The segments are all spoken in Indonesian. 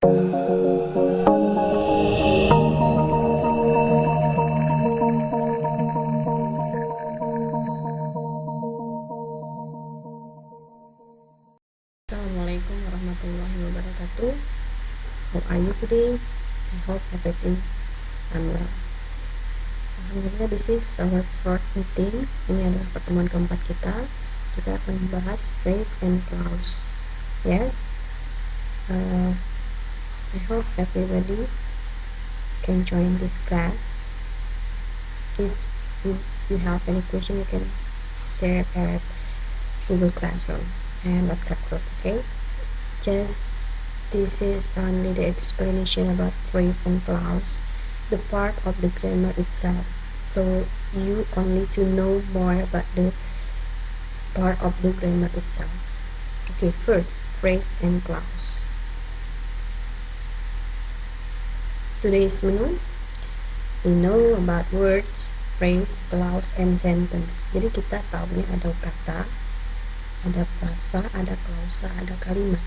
Assalamualaikum warahmatullahi wabarakatuh. How are you today? I hope everything well. Alhamdulillah, this is our fourth meeting. Ini adalah pertemuan keempat kita. Kita akan membahas phrase and clause. Yes. I hope everybody can join this class. If you have any question, you can share at Google Classroom and WhatsApp group. Okay. This is only the explanation about phrase and clause, the part of the grammar itself. So you only to know more about the part of the grammar itself. Okay, first, phrase and clause. Today's menu, we know about words, phrase, clause, and sentence. Jadi kita tahunya ada kata, ada frasa, ada klausa, ada kalimat.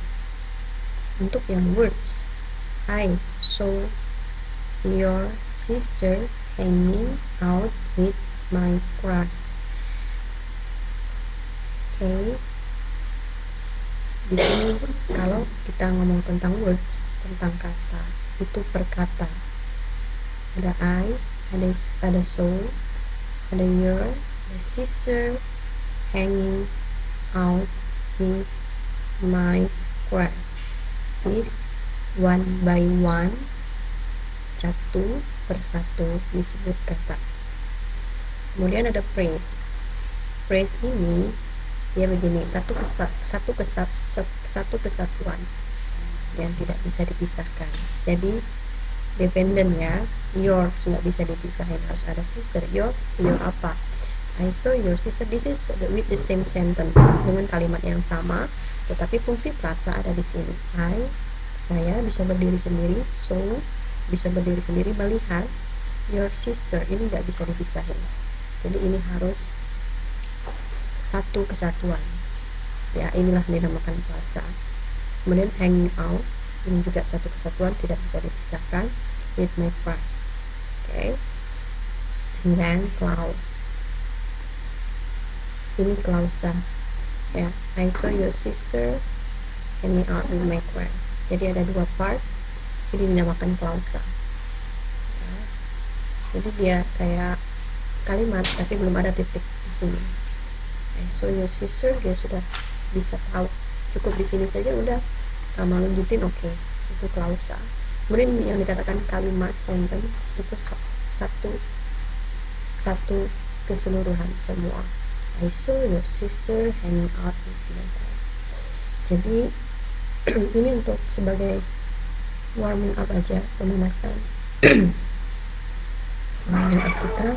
Untuk yang words, I saw your sister hanging out with my crush. Okay. Di sini kalau kita ngomong tentang words, tentang kata, itu per kata. Ada I, ada so, ada your, ada sister hanging out with my crush. Is one by one, satu persatu disebut kata. Kemudian ada phrase. Phrase ini dia begini, satu kesatuan yang tidak bisa dipisahkan. Jadi dependent ya, your tidak bisa dipisahin, harus ada sister. Your apa? I saw your sister. This is with the same sentence, dengan kalimat yang sama, tetapi fungsi frasa ada di sini. Saya bisa berdiri sendiri, so bisa berdiri sendiri melihat your sister. Ini nggak bisa dipisahin. Jadi ini harus satu kesatuan. Ya, inilah dinamakan frasa. Kemudian hanging out, ini juga satu kesatuan, tidak bisa dipisahkan, with my crush. Okay. And then clause. Ini klausa. Ya, I saw your sister hanging out with my crush. Jadi ada dua part. Jadi dinamakan klausa. Ya. Jadi dia kayak kalimat tapi belum ada titik di sini. I saw your sister, dia sudah bisa tahu. Cukup di sini saja udah. Kamu lanjutin, oke. Itu klausa. Kemudian yang dikatakan kalimat sentence itu satu keseluruhan semua. I saw your sister hanging out with my crush. Jadi ini untuk sebagai warming up aja, pemanasan. Warming up kita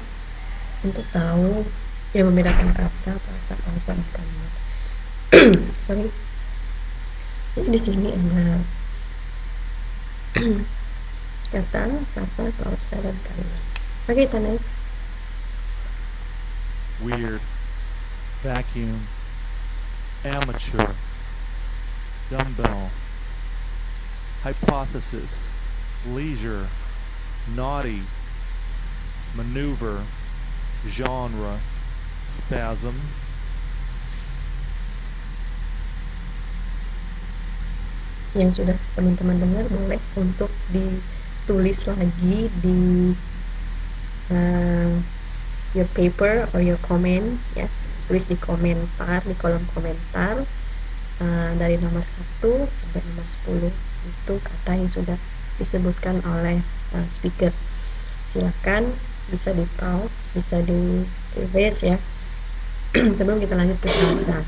untuk tahu yang membedakan kata, frasa, klausa, dan kalimat. Sorry. Jadi di sini ada kata, frasa, klausa, dan kalimat. Oke, kita next. Weird, vacuum, amateur, dumbbell, hypothesis, leisure, naughty, maneuver, genre, spasm. Yang sudah teman-teman dengar boleh untuk ditulis lagi di your paper or your comment ya, tulis di komentar, di kolom komentar dari nomor 1 sampai nomor 10 itu kata yang sudah disebutkan oleh speaker. Silakan bisa di pause, bisa di erase ya. Sebelum kita lanjut ke frasa.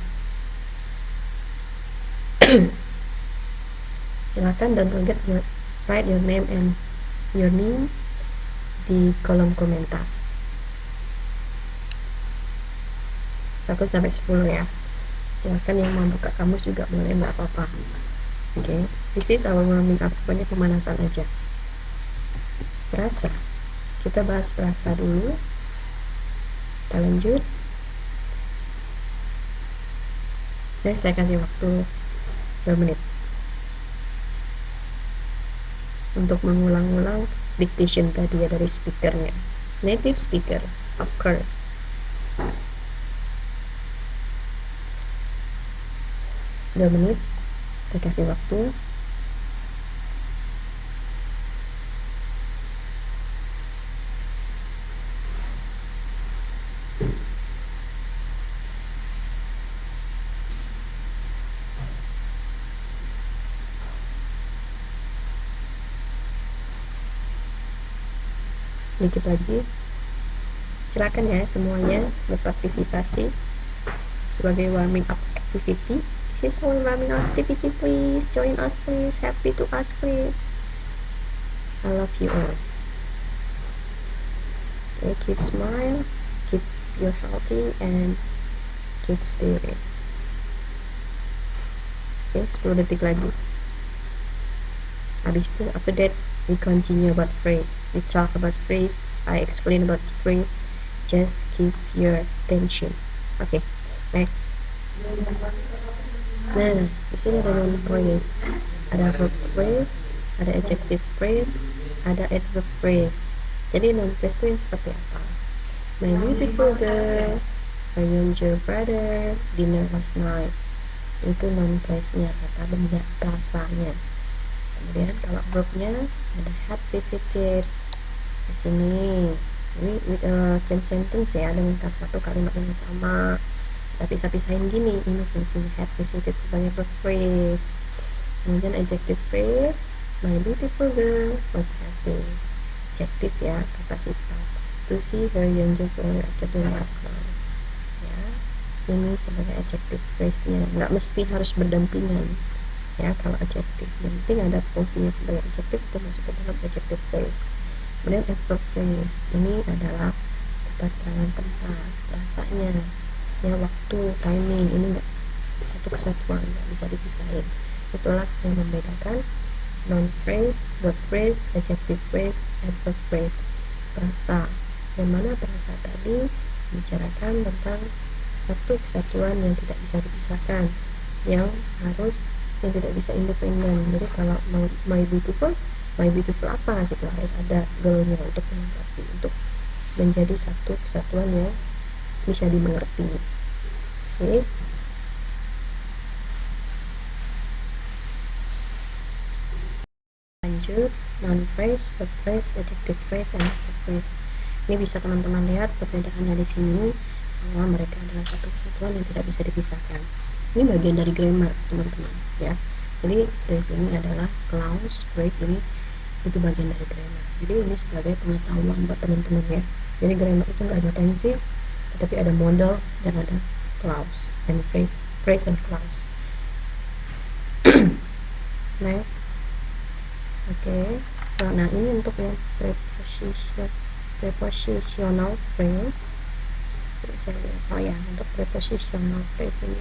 Silakan don't forget write your name and your name di kolom komentar. 1 sampai 10 ya. Silakan yang mau buka kamus juga boleh, nggak apa-apa. Oke, this is our warming up, sebenarnya pemanasan aja. Frasa. Kita bahas frasa dulu. Kita lanjut. Saya kasih waktu 2 menit. untuk mengulang-ulang dictation tadi ya dari speakernya. Native speaker, of course. Dua menit, saya kasih waktu. Dikit lagi. Silakan ya semuanya berpartisipasi sebagai warming up activity. This is our warming up activity, please join us, please. Happy to us, please. I love you all. Okay, keep smile, keep you healthy, and keep spirit. Okay, 10 detik lagi. Habis itu, after that, we continue about phrase. We talk about phrase. I explain about phrase. Just keep your attention. Okay, next. Nah, di sini ada noun phrase, ada verb phrase, ada adjective phrase, ada adverb phrase. Jadi noun phrase itu yang seperti apa? My beautiful girl, my younger brother, dinner last night. Itu noun phrase-nya, kata benda prasanya. Kemudian kalau verbnya ada have visited. Di sini ini with a same sentence ya, dengan satu kalimat yang sama. Kita pisah-pisahin gini, ini fungsinya have visited sebagai verb phrase. Kemudian adjective phrase, my beautiful girl was happy. Adjective ya, kata sifat. To see her younger brother after the last night. Ya, ini sebagai adjective phrase-nya. Nggak mesti harus berdampingan. Ya, kalau adjective, yang penting ada fungsinya sebagai adjective itu masuk ke dalam adjective phrase. Kemudian adverb phrase, ini adalah keterangan tempat, rasanya, ya, waktu, timing. Ini enggak satu kesatuan, nggak bisa dipisahin. Itulah yang membedakan noun phrase, verb phrase, adjective phrase, adverb phrase. Perasa, yang mana perasa tadi membicarakan tentang satu kesatuan yang tidak bisa dipisahkan, yang tidak bisa independen. Jadi kalau my beautiful apa gitu, harus ada girl-nya untuk melengkapi, untuk menjadi satu kesatuan yang bisa dimengerti. Oke. Lanjut, noun phrase, verb phrase, adjective phrase, and adverb phrase. Ini bisa teman-teman lihat perbedaannya di sini, bahwa mereka adalah satu kesatuan yang tidak bisa dipisahkan. Ini bagian dari grammar, teman-teman, ya. Jadi dari sini adalah clause, phrase, ini itu bagian dari grammar. Jadi ini sebagai pengetahuan buat teman-teman ya. Jadi grammar itu nggak ada tenses, tetapi ada modal dan ada clause and phrase and clause. Next. Oke. Nah, ini untuk yang prepositional phrase. Saya lihat, oh ya, untuk prepositional phrase ini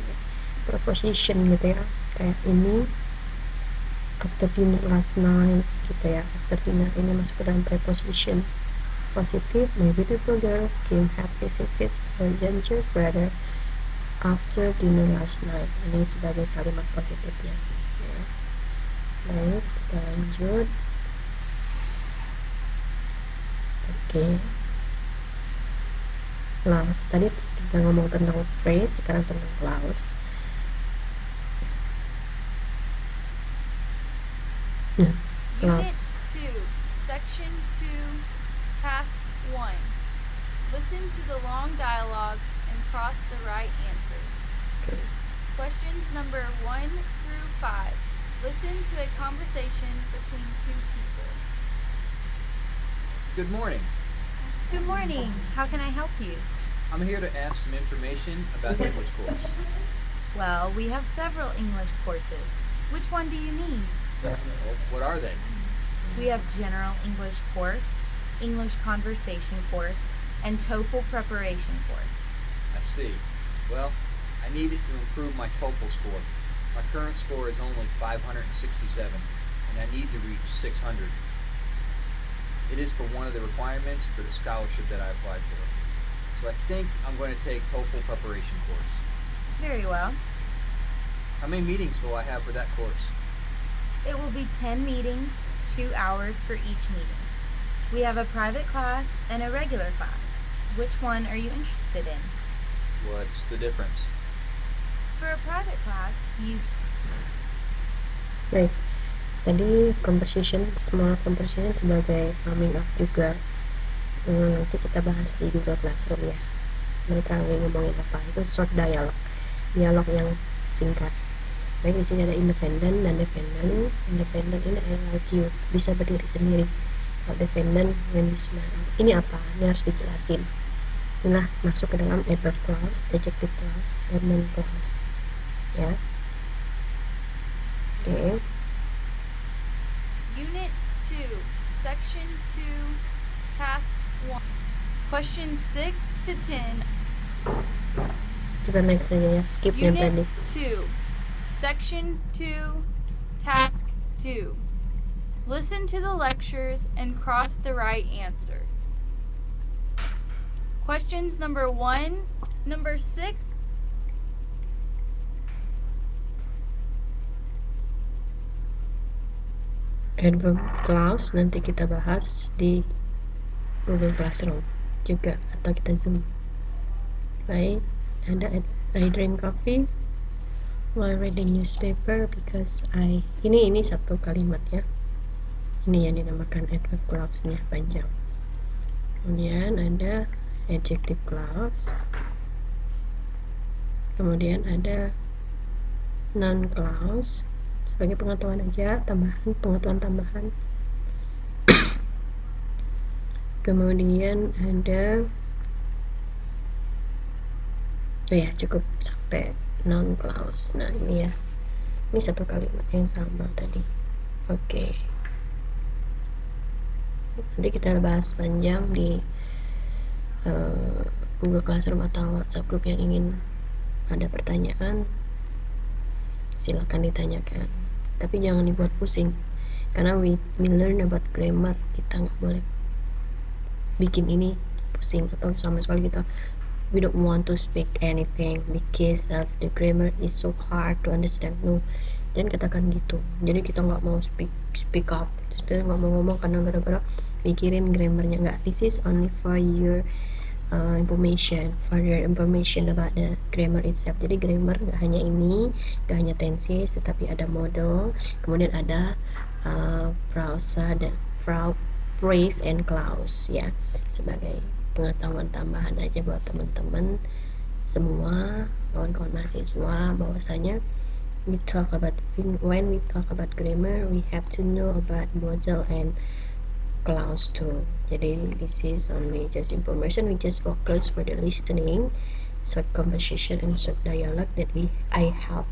preposition gitu ya, kayak ini after dinner last night gitu ya. After dinner ini masuk ke dalam preposition positif. My beautiful girl Kim had visited her younger brother after dinner last night. Ini sebagai kalimat positifnya ya. Baik, kita lanjut. Oke. Clause, tadi kita ngomong tentang phrase, sekarang tentang clause. Unit 2, Section 2, Task 1. Listen to the long dialogues and cross the right answer. Okay. Questions number 1 through 5. Listen to a conversation between two people. Good morning. Good morning. How can I help you? I'm here to ask some information about the English course. Well, we have several English courses. Which one do you need? Well, what are they? We have General English course, English Conversation course, and TOEFL Preparation course. I see. Well, I need it to improve my TOEFL score. My current score is only 567, and I need to reach 600. It is for one of the requirements for the scholarship that I applied for. So I think I'm going to take TOEFL Preparation course. Very well. How many meetings will I have for that course? It will be 10 meetings, 2 hours for each meeting. We have a private class and a regular class. Which one are you interested in? What's the difference? For a private class, you Baik, tadi conversation, small conversation sebagai warming up juga. Nanti kita bahas di Google Classroom ya. Mereka lagi ngomongin apa? Itu short dialog, dialog yang singkat. Baik, di sini ada independent dan dependent. Independent ini I like you, bisa berdiri sendiri. Kalau dependent yang ini apa? Ini harus dijelasin. Inilah masuk ke dalam adverb clause, adjective clause, dan noun clause. Ya. Oke. Unit 2, Section 2, Task 1. Questions 6 to 10. Kita next saja ya, skip yang Unit tadi. 2, Section 2, Task 2. Listen to the lectures and cross the right answer. Questions number 1, number 6. Adverb clause nanti kita bahas di Google Classroom juga, atau kita Zoom. Baik, ada I drink coffee while reading newspaper because ini satu kalimat ya. Ini yang dinamakan adverb clause-nya panjang. Kemudian ada adjective clause. Kemudian ada noun clause. Sebagai pengetahuan aja, pengetahuan tambahan. Kemudian ada cukup sampai noun clause. Nah ini ya, ini satu kalimat yang sama tadi. Oke. Nanti kita bahas panjang di Google Classroom atau WhatsApp group. Yang ingin ada pertanyaan silakan ditanyakan, tapi jangan dibuat pusing, karena we learn about grammar. Kita nggak boleh bikin ini pusing atau sama sekali we don't want to speak anything because of the grammar is so hard to understand. No, jangan katakan gitu. Jadi kita nggak mau speak up, kita nggak mau ngomong karena gara-gara mikirin grammarnya. Nggak, this is only for your information about the grammar itself. Jadi grammar nggak hanya ini, nggak hanya tenses, tetapi ada model, kemudian ada prosa dan phrase and clause ya, sebagai pengetahuan tambahan aja buat teman-teman semua, kawan-kawan mahasiswa, bahwasanya when we talk about grammar, we have to know about model and clause too. Jadi this is only just information. We just focus for the listening, short conversation and short dialogue that I have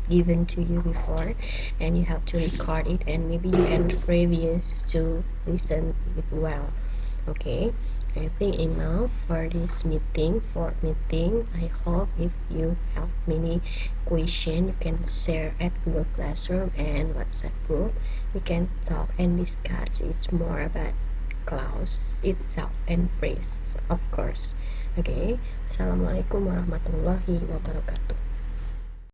given to you before, and you have to record it, and maybe you can previous to listen it well. Okay, I think enough for this meeting. I hope if you have many questions, you can share at Google Classroom and WhatsApp group. We can talk and discuss. It's more about clause itself and phrase, of course. Okay, Assalamualaikum warahmatullahi wabarakatuh.